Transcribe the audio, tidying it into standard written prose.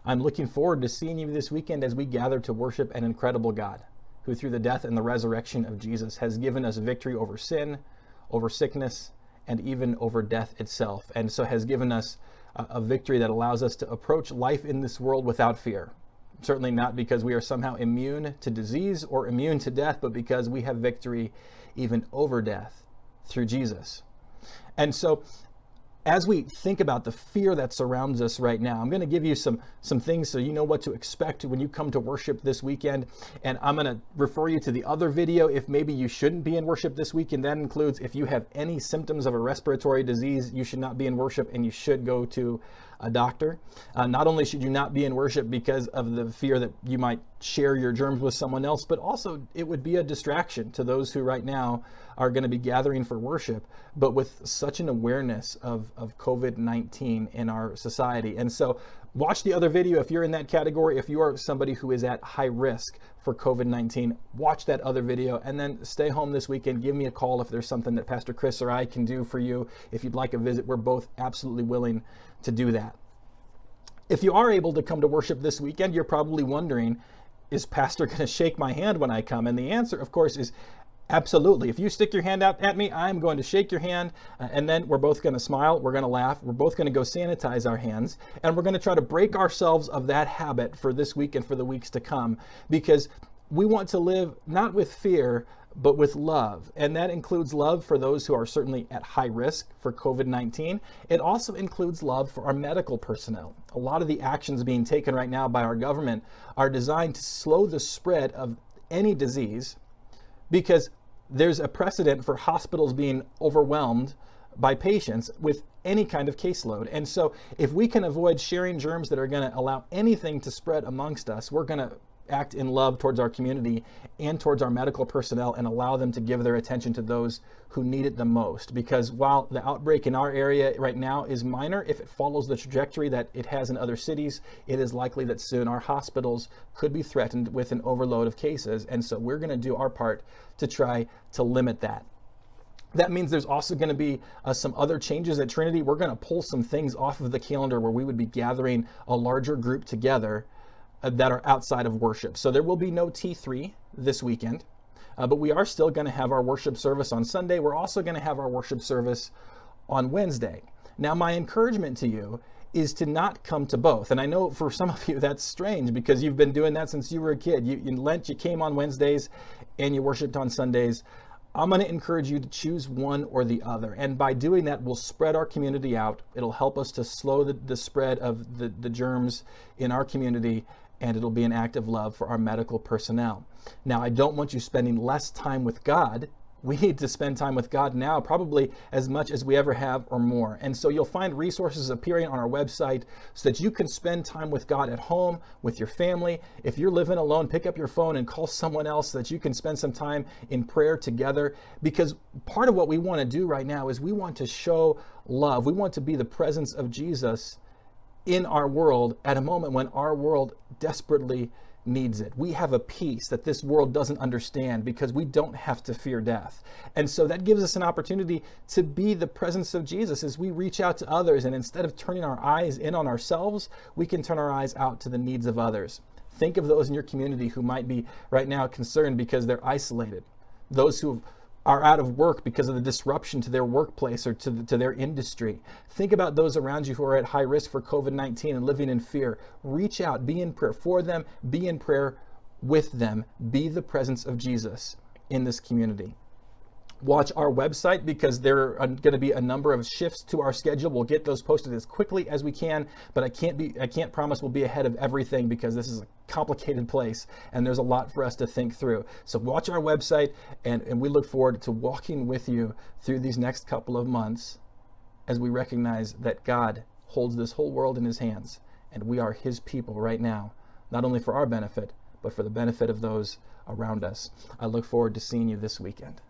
I'm looking forward to seeing you this weekend as we gather to worship an incredible God who, through the death and the resurrection of Jesus, has given us victory over sin, over sickness, and even over death itself. And so has given us a victory that allows us to approach life in this world without fear. Certainly not because we are somehow immune to disease or immune to death, but because we have victory even over death through Jesus. And so as we think about the fear that surrounds us right now, I'm going to give you some things so you know what to expect when you come to worship this weekend. And I'm going to refer you to the other video if maybe you shouldn't be in worship this weekend. That includes if you have any symptoms of a respiratory disease, you should not be in worship and you should go to a doctor. Not only should you not be in worship because of the fear that you might share your germs with someone else, but also it would be a distraction to those who right now are going to be gathering for worship, but with such an awareness of COVID-19 in our society. And so watch the other video if you're in that category. If you are somebody who is at high risk for COVID-19, watch that other video and then stay home this weekend. Give me a call if there's something that Pastor Chris or I can do for you. If you'd like a visit, we're both absolutely willing to do that. If you are able to come to worship this weekend, you're probably wondering, is Pastor going to shake my hand when I come? And the answer, of course, is absolutely. If you stick your hand out at me, I'm going to shake your hand, and then we're both going to smile, we're going to laugh, we're both going to go sanitize our hands, and we're going to try to break ourselves of that habit for this week and for the weeks to come, because we want to live not with fear, but with love. And that includes love for those who are certainly at high risk for COVID-19. It also includes love for our medical personnel. A lot of the actions being taken right now by our government are designed to slow the spread of any disease, because there's a precedent for hospitals being overwhelmed by patients with any kind of caseload. And so if we can avoid sharing germs that are going to allow anything to spread amongst us, we're going to act in love towards our community and towards our medical personnel and allow them to give their attention to those who need it the most. Because while the outbreak in our area right now is minor, if it follows the trajectory that it has in other cities, it is likely that soon our hospitals could be threatened with an overload of cases. And so we're going to do our part to try to limit that. That means there's also going to be some other changes at Trinity. We're going to pull some things off of the calendar where we would be gathering a larger group together that are outside of worship. So there will be no T3 this weekend, but we are still going to have our worship service on Sunday. We're also going to have our worship service on Wednesday. Now, my encouragement to you is to not come to both. And I know for some of you that's strange because you've been doing that since you were a kid. In Lent, you came on Wednesdays and you worshiped on Sundays. I'm going to encourage you to choose one or the other. And by doing that, we'll spread our community out. It'll help us to slow the spread of the germs in our community, and it'll be an act of love for our medical personnel. Now, I don't want you spending less time with God. We need to spend time with God now, probably as much as we ever have or more. And so you'll find resources appearing on our website so that you can spend time with God at home, with your family. If you're living alone, pick up your phone and call someone else so that you can spend some time in prayer together. Because part of what we want to do right now is we want to show love. We want to be the presence of Jesus in our world at a moment when our world desperately needs it. We have a peace that this world doesn't understand because we don't have to fear death. And so that gives us an opportunity to be the presence of Jesus as we reach out to others. And instead of turning our eyes in on ourselves, we can turn our eyes out to the needs of others. Think of those in your community who might be right now concerned because they're isolated. Those who are out of work because of the disruption to their workplace or to their industry. Think about those around you who are at high risk for COVID-19 and living in fear. Reach out, be in prayer for them, be in prayer with them, be the presence of Jesus in this community. Watch our website because there are going to be a number of shifts to our schedule. We'll get those posted as quickly as we can, but I can't promise we'll be ahead of everything because this is a complicated place and there's a lot for us to think through. So watch our website and we look forward to walking with you through these next couple of months as we recognize that God holds this whole world in his hands and we are his people right now, not only for our benefit, but for the benefit of those around us. I look forward to seeing you this weekend.